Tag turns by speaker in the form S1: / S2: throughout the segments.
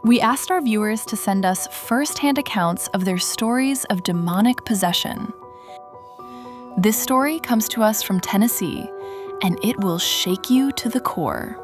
S1: We asked our viewers to send us first-hand accounts of their stories of demonic possession. This story comes to us from Tennessee, and it will shake you to the core.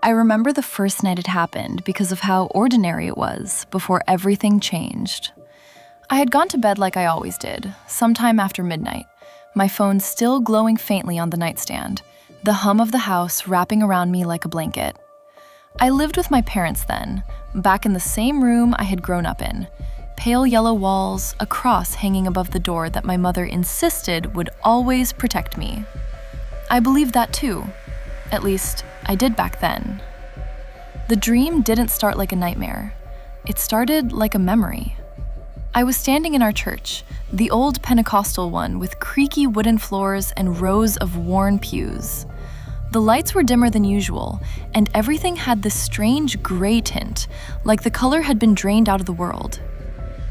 S1: I remember the first night it happened because of how ordinary it was before everything changed. I had gone to bed like I always did, sometime after midnight, my phone still glowing faintly on the nightstand, the hum of the house wrapping around me like a blanket. I lived with my parents then, back in the same room I had grown up in, pale yellow walls, a cross hanging above the door that my mother insisted would always protect me. I believed that too. At least, I did back then. The dream didn't start like a nightmare. It started like a memory. I was standing in our church, the old Pentecostal one with creaky wooden floors and rows of worn pews. The lights were dimmer than usual, and everything had this strange gray tint, like the color had been drained out of the world.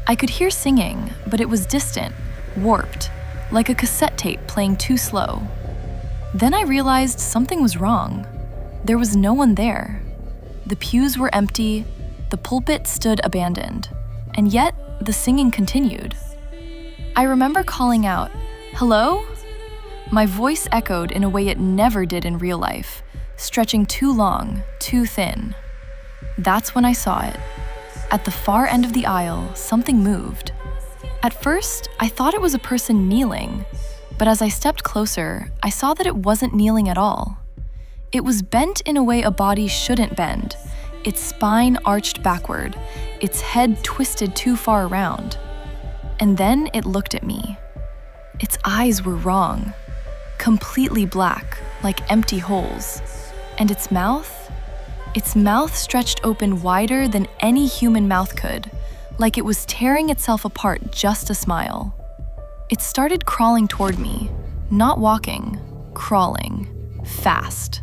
S1: I could hear singing, but it was distant, warped, like a cassette tape playing too slow. Then I realized something was wrong. There was no one there. The pews were empty, the pulpit stood abandoned, and yet the singing continued. I remember calling out, "Hello?" My voice echoed in a way it never did in real life, stretching too long, too thin. That's when I saw it. At the far end of the aisle, something moved. At first, I thought it was a person kneeling, but as I stepped closer, I saw that it wasn't kneeling at all. It was bent in a way a body shouldn't bend, its spine arched backward, its head twisted too far around. And then it looked at me. Its eyes were wrong, completely black, like empty holes. And its mouth stretched open wider than any human mouth could, like it was tearing itself apart just to smile. It started crawling toward me, not walking, crawling, fast.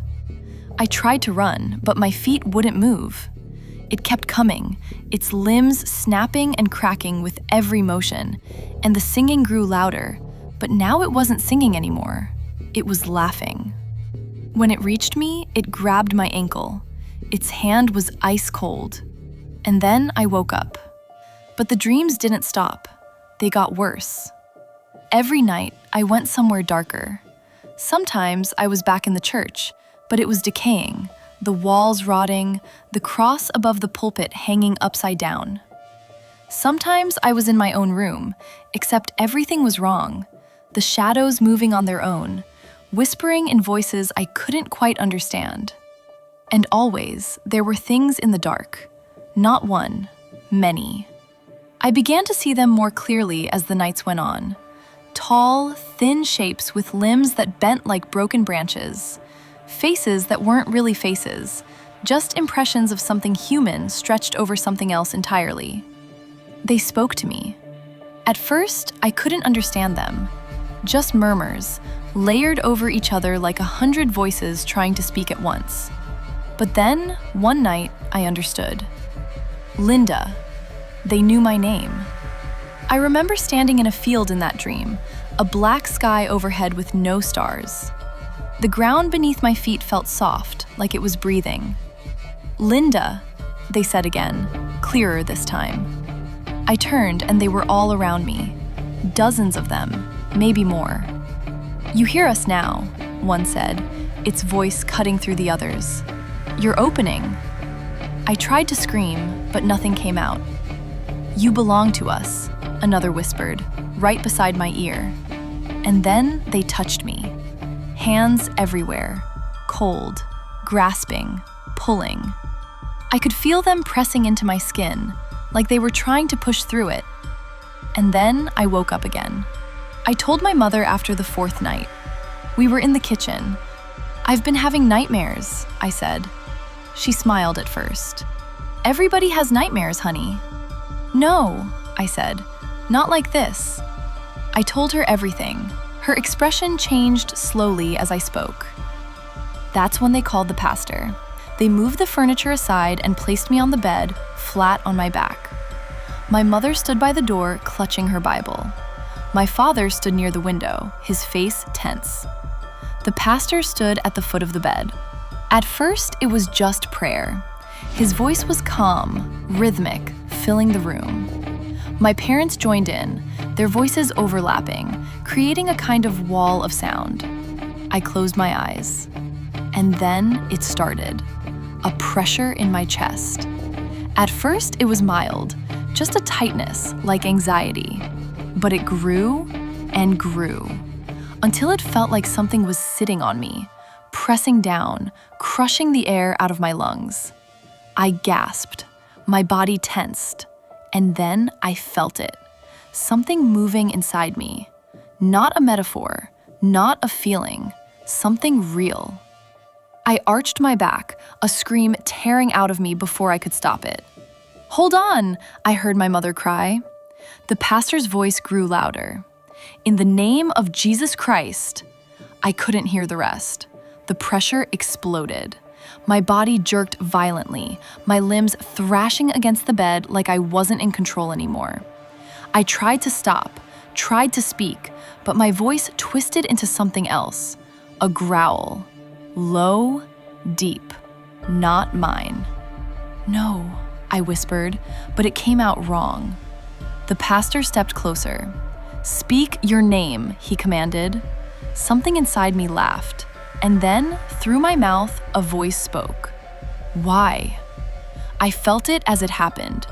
S1: I tried to run, but my feet wouldn't move. It kept coming, its limbs snapping and cracking with every motion, and the singing grew louder, but now it wasn't singing anymore. It was laughing. When it reached me, it grabbed my ankle. Its hand was ice cold. And then I woke up. But the dreams didn't stop. They got worse. Every night, I went somewhere darker. Sometimes I was back in the church, but it was decaying, the walls rotting, the cross above the pulpit hanging upside down. Sometimes I was in my own room, except everything was wrong, the shadows moving on their own, whispering in voices I couldn't quite understand. And always, there were things in the dark. Not one, many. I began to see them more clearly as the nights went on. Tall, thin shapes with limbs that bent like broken branches. Faces that weren't really faces, just impressions of something human stretched over something else entirely. They spoke to me. At first, I couldn't understand them. Just murmurs, layered over each other like 100 voices trying to speak at once. But then, one night, I understood. Linda. They knew my name. I remember standing in a field in that dream, a black sky overhead with no stars. The ground beneath my feet felt soft, like it was breathing. "Linda," they said again, clearer this time. I turned and they were all around me. Dozens of them, maybe more. "You hear us now," one said, its voice cutting through the others. "You're opening." I tried to scream, but nothing came out. "You belong to us," another whispered, right beside my ear. And then they touched me. Hands everywhere, cold, grasping, pulling. I could feel them pressing into my skin, like they were trying to push through it. And then I woke up again. I told my mother after the fourth night. We were in the kitchen. "I've been having nightmares," I said. She smiled at first. "Everybody has nightmares, honey." "No," I said, "not like this." I told her everything. Her expression changed slowly as I spoke. That's when they called the pastor. They moved the furniture aside and placed me on the bed, flat on my back. My mother stood by the door, clutching her Bible. My father stood near the window, his face tense. The pastor stood at the foot of the bed. At first, it was just prayer. His voice was calm, rhythmic, filling the room. My parents joined in, their voices overlapping, creating a kind of wall of sound. I closed my eyes. And then it started. A pressure in my chest. At first, it was mild, just a tightness, like anxiety. But it grew and grew, until it felt like something was sitting on me, pressing down, crushing the air out of my lungs. I gasped, my body tensed, and then I felt it. Something moving inside me. Not a metaphor, not a feeling, something real. I arched my back, a scream tearing out of me before I could stop it. "Hold on!" I heard my mother cry. The pastor's voice grew louder. "In the name of Jesus Christ." I couldn't hear the rest. The pressure exploded. My body jerked violently, my limbs thrashing against the bed like I wasn't in control anymore. I tried to stop, tried to speak, but my voice twisted into something else. A growl. Low, deep, not mine. "No," I whispered, but it came out wrong. The pastor stepped closer. "Speak your name," he commanded. Something inside me laughed, and then, through my mouth, a voice spoke. "Why?" I felt it as it happened.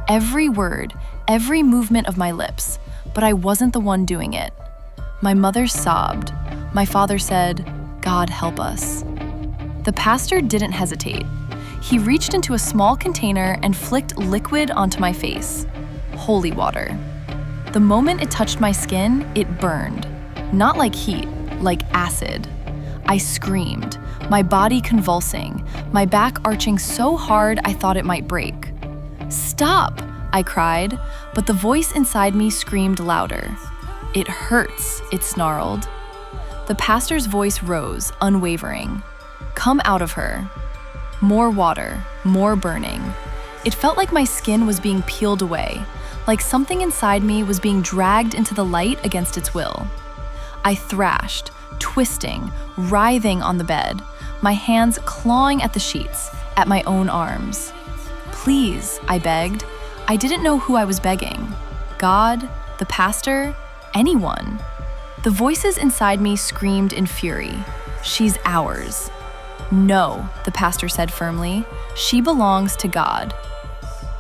S1: Every word, every movement of my lips, but I wasn't the one doing it. My mother sobbed. My father said, "God help us." The pastor didn't hesitate. He reached into a small container and flicked liquid onto my face. Holy water. The moment it touched my skin, it burned. Not like heat, like acid. I screamed, my body convulsing, my back arching so hard I thought it might break. "Stop!" I cried, but the voice inside me screamed louder. "It hurts," it snarled. The pastor's voice rose, unwavering. "Come out of her." More water, more burning. It felt like my skin was being peeled away, like something inside me was being dragged into the light against its will. I thrashed, twisting, writhing on the bed, my hands clawing at the sheets, at my own arms. "Please," I begged. I didn't know who I was begging. God, the pastor, anyone. The voices inside me screamed in fury. "She's ours." "No," the pastor said firmly. "She belongs to God."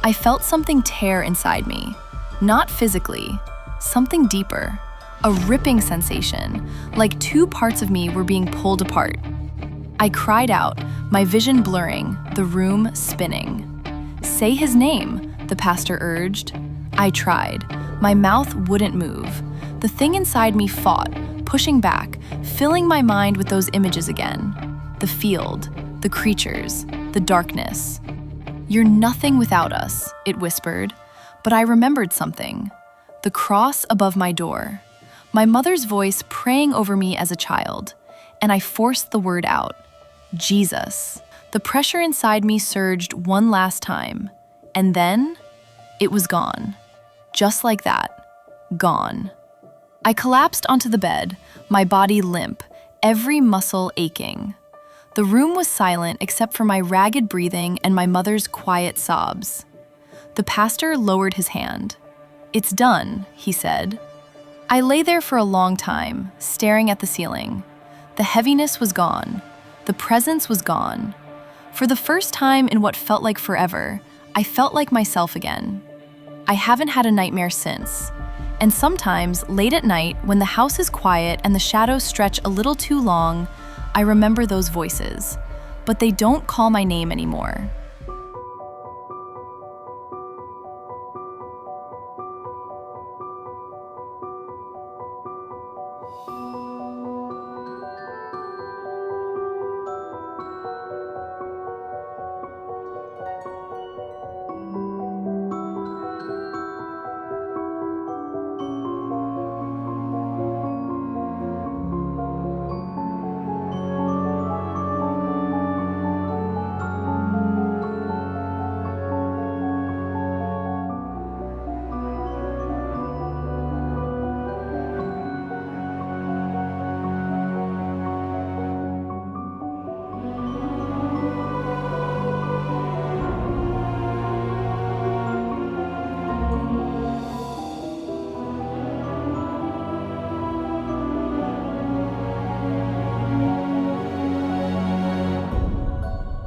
S1: I felt something tear inside me. Not physically, something deeper. A ripping sensation, like two parts of me were being pulled apart. I cried out, my vision blurring, the room spinning. "Say his name," the pastor urged. I tried. My mouth wouldn't move. The thing inside me fought, pushing back, filling my mind with those images again. The field, the creatures, the darkness. "You're nothing without us," it whispered. But I remembered something. The cross above my door. My mother's voice praying over me as a child. And I forced the word out. Jesus. The pressure inside me surged one last time. And then, it was gone. Just like that. Gone. I collapsed onto the bed, my body limp, every muscle aching. The room was silent except for my ragged breathing and my mother's quiet sobs. The pastor lowered his hand. "It's done," he said. I lay there for a long time, staring at the ceiling. The heaviness was gone. The presence was gone. For the first time in what felt like forever, I felt like myself again. I haven't had a nightmare since. And sometimes, late at night, when the house is quiet and the shadows stretch a little too long, I remember those voices. But they don't call my name anymore.